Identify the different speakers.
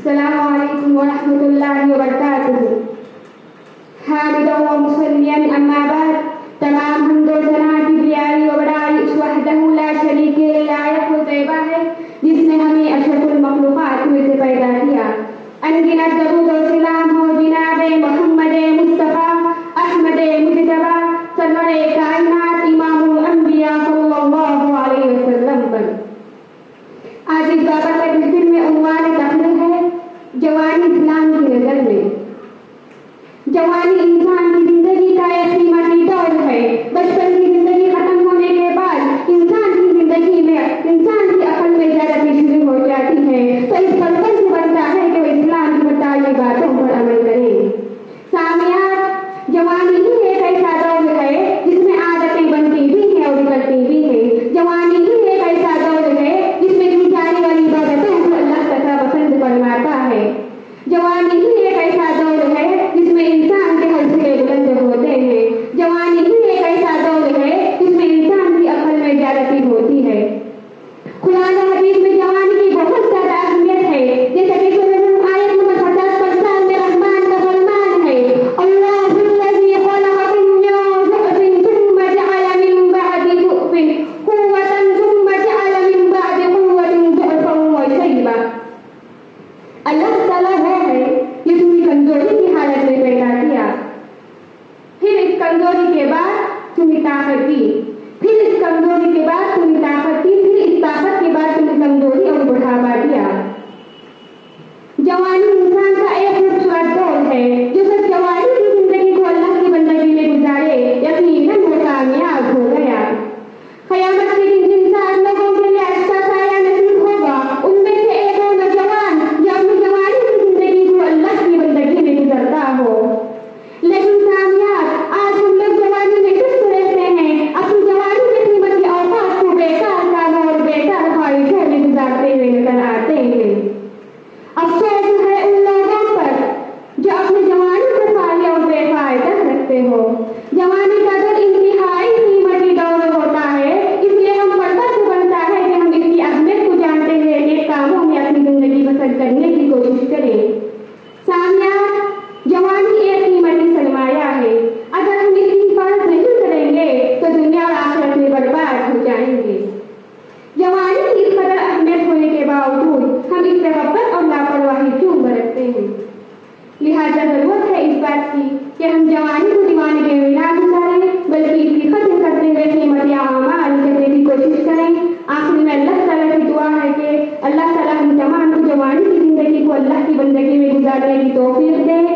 Speaker 1: السلام علیکم ورحمۃ اللہ وبرکاتہ. حامدا و مصلیا اما بعد. تمام حمد و ثنا کی بیائی و بڑائی اس وحدہ لا شریک لائق و طیبہ ہے جس نے ہمیں اشرف المخلوقات میں سے پیدا کیا. انگنت درود و سلام ہو جناب محمد مصطفیٰ احمد مجتبیٰ سرور کائنات امام الانبیاء صلی اللہ علیہ وسلم پر. آج اس بابت کے محفل میں عنوان تقریر ہے جوانی اسلام کی نظر میں. جوانی انسان کی زندگی کا ایک قیمتی دور ہے. بچپن کی زندگی ختم ہونے کے بعد انسان کی زندگی میں انسان کی عقل میں زیادتی شروع ہو جاتی ہے. تو اس پر فرض بنتا ہے کہ وہ اسلام کی بتائی باتوں پر عمل کریں. سامعات، جوانی ہی ایک ایسا دور ہے جس میں عادتیں بنتی بھی ہیں اور بگڑتی بھی ہیں. جوانی ہی ایک ایسا دور ہے جس میں کی جانے والی عبادتوں کو اللہ تعالیٰ پسند فرماتا ہے. جوانی ہی ایک ایسا دور ہے جس میں انسان کے حوصلے بلند ہوتے ہیں. جوانی ہی ایک ایسا دور ہے جس میں انسان کی عقل میں زیادتی ہوتی ہے. قرآن و حدیث میں جوانی کی بہت زیادہ اہمیت ہے. جیسے کہ آیت نمبر 50 میں رحمان کا فرمان ہے اللہ الذی خلق من ضعف ثم جعل من بعد ضعف قوة ثم جعل من بعد قوة ضعفا وشیبا. اللہ تعالیٰ وہ ہے جو تمہیں کمزوری کی حالت میں پیدا کیا، پھر اس کمزوری کے بعد تمہیں طاقت دی، پھر اس کمزوری کے بعد تمہیں طاقت دی، پھر اس طاقت کے بعد تمہیں کمزوری اور بڑھاوا دیا. جوانی انسان کا ایک خوبصورت دور ہے. جو سب جوانی کی زندگی کو اللہ کی بندگی میں گزارے یقیناً وہ کامیاب ہو گیا. قیامت کے دن جن 7 لوگوں کے لیے اچھا سایہ نصیب ہوگا ان میں سے ایک وہ نوجوان جو اپنی جوانی کی زندگی کو اللہ کی بندگی میں گزرتا ہو. لیکن سامعات، آج ہم لوگ جوانی میں کس رہتے ہیں، اپنی جوانی میں قیمتی اوقات کو بیکار کاموں اور بیکار خواہشوں میں گزارتے ہوئے نظر آتے ہیں. افسوس ہے ان لوگوں پر جو اپنی جوانی کو فائدہ اور بے فائدہ رکھتے ہو. جوانی کا دور انتہائی قیمتی دور ہوتا ہے، اس لیے ہم پر فرض بنتا ہے کہ ہم اس کی اہمیت کو جانتے ہوئے نیک کاموں میں اپنی زندگی بسر کرنے کی کوشش کریں. سامعات، جوانی ایک قیمتی سرمایہ ہے. اگر ہم اس کی حفاظت نہیں کریں گے تو دنیا اور آخرت میں برباد ہو جائیں گے. جوانی کی اس قدر اہمیت ہونے کے باوجود ہم اس سے غفلت اور لاپرواہی کیوں برتتے ہیں؟ لہٰذا ضرورت ہے اس بات کی کہ ہم جوانی کو دیوانے میں نہ گزاریں بلکہ اس کی قدر کرتے ہوئے قیمتی اعمال کرنے کی کوشش کریں. آخر میں اللہ تعالیٰ کی دعا ہے کہ اللہ تعالیٰ ہم تمام کو جوانی کی زندگی کو اللہ کی بندگی میں گزارنے کی توفیق دے.